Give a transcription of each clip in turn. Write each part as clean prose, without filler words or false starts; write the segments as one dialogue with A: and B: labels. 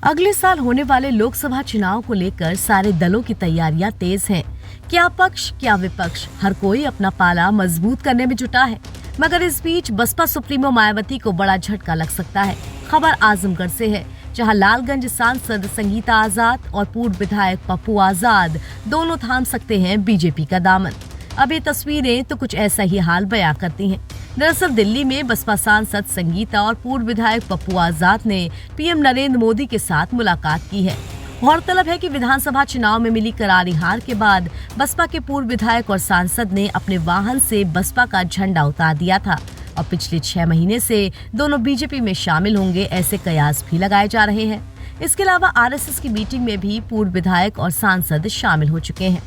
A: अगले साल होने वाले लोकसभा चुनाव को लेकर सारे दलों की तैयारियां तेज हैं। क्या पक्ष क्या विपक्ष, हर कोई अपना पाला मजबूत करने में जुटा है। मगर इस बीच बसपा सुप्रीमो मायावती को बड़ा झटका लग सकता है। खबर आजमगढ़ से है, जहां लालगंज सांसद संगीता आजाद और पूर्व विधायक पप्पू आजाद दोनों थाम सकते हैं बीजेपी का दामन। अब ये तस्वीरें तो कुछ ऐसा ही हाल बयां करती हैं। दरअसल दिल्ली में बसपा सांसद संगीता और पूर्व विधायक पप्पू आजाद ने पीएम नरेंद्र मोदी के साथ मुलाकात की है। गौरतलब है कि विधानसभा चुनाव में मिली करारी हार के बाद बसपा के पूर्व विधायक और सांसद ने अपने वाहन से बसपा का झंडा उतार दिया था और पिछले 6 महीने से दोनों बीजेपी में शामिल होंगे, ऐसे कयास भी लगाए जा रहे हैं। इसके अलावा आरएसएस की मीटिंग में भी पूर्व विधायक और सांसद शामिल हो चुके हैं।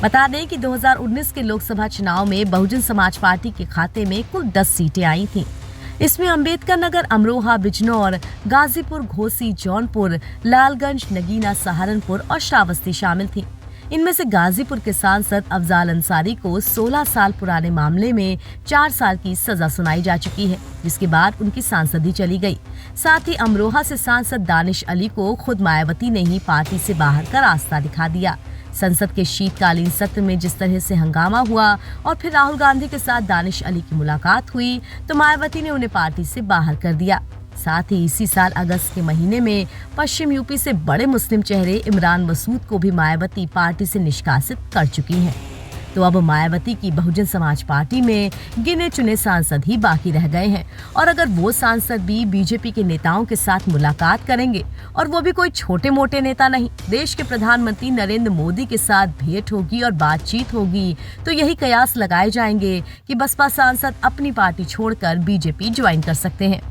A: बता दें कि 2019 के लोकसभा चुनाव में बहुजन समाज पार्टी के खाते में कुल 10 सीटें आई थीं। इसमें अंबेडकर नगर, अमरोहा, बिजनौर, गाजीपुर, घोसी, जौनपुर, लालगंज, नगीना, सहारनपुर और श्रावस्ती शामिल थी। इनमें से गाजीपुर के सांसद अफजाल अंसारी को 16 साल पुराने मामले में 4 साल की सजा सुनाई जा चुकी है, जिसके बाद उनकी सांसदी चली गई। साथ ही अमरोहा से सांसद दानिश अली को खुद मायावती ने ही पार्टी से बाहर का रास्ता दिखा दिया। संसद के शीतकालीन सत्र में जिस तरह से हंगामा हुआ और फिर राहुल गांधी के साथ दानिश अली की मुलाकात हुई तो मायावती ने उन्हें पार्टी से बाहर कर दिया। साथ ही इसी साल अगस्त के महीने में पश्चिम यूपी से बड़े मुस्लिम चेहरे इमरान मसूद को भी मायावती पार्टी से निष्कासित कर चुकी हैं। तो अब मायावती की बहुजन समाज पार्टी में गिने चुने सांसद ही बाकी रह गए हैं और अगर वो सांसद भी बीजेपी के नेताओं के साथ मुलाकात करेंगे और वो भी कोई छोटे मोटे नेता नहीं, देश के प्रधानमंत्री नरेंद्र मोदी के साथ भेंट होगी और बातचीत होगी, तो यही कयास लगाए जाएंगे कि बसपा सांसद अपनी पार्टी छोड़कर बीजेपी ज्वाइन कर सकते हैं।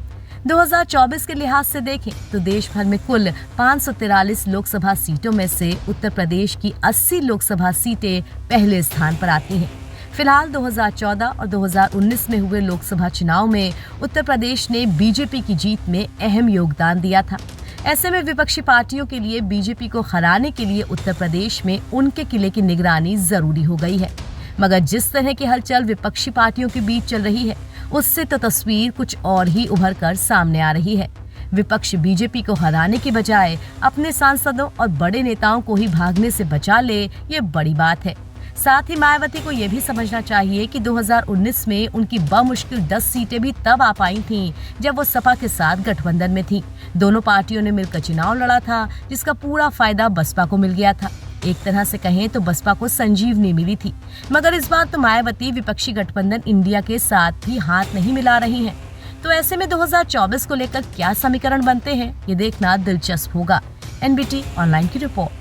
A: 2024 के लिहाज से देखें तो देश भर में कुल 543 लोकसभा सीटों में से उत्तर प्रदेश की 80 लोकसभा सीटें पहले स्थान पर आती हैं। फिलहाल 2014 और 2019 में हुए लोकसभा चुनाव में उत्तर प्रदेश ने बीजेपी की जीत में अहम योगदान दिया था। ऐसे में विपक्षी पार्टियों के लिए बीजेपी को हराने के लिए उत्तर प्रदेश में उनके किले की निगरानी जरूरी हो गई है। मगर जिस तरह की हलचल विपक्षी पार्टियों के बीच चल रही है, उससे तो तस्वीर कुछ और ही उभर कर सामने आ रही है। विपक्ष बीजेपी को हराने की बजाय अपने सांसदों और बड़े नेताओं को ही भागने से बचा ले, ये बड़ी बात है। साथ ही मायावती को यह भी समझना चाहिए कि 2019 में उनकी बमुश्किल 10 सीटें भी तब आ पाई थीं जब वो सपा के साथ गठबंधन में थीं। दोनों पार्टियों ने मिलकर चुनाव लड़ा था, जिसका पूरा फायदा बसपा को मिल गया था। एक तरह से कहें तो बसपा को संजीवनी मिली थी। मगर इस बार तो मायावती विपक्षी गठबंधन इंडिया के साथ भी हाथ नहीं मिला रही हैं। तो ऐसे में 2024 को लेकर क्या समीकरण बनते हैं, ये देखना दिलचस्प होगा। एनबीटी ऑनलाइन की रिपोर्ट।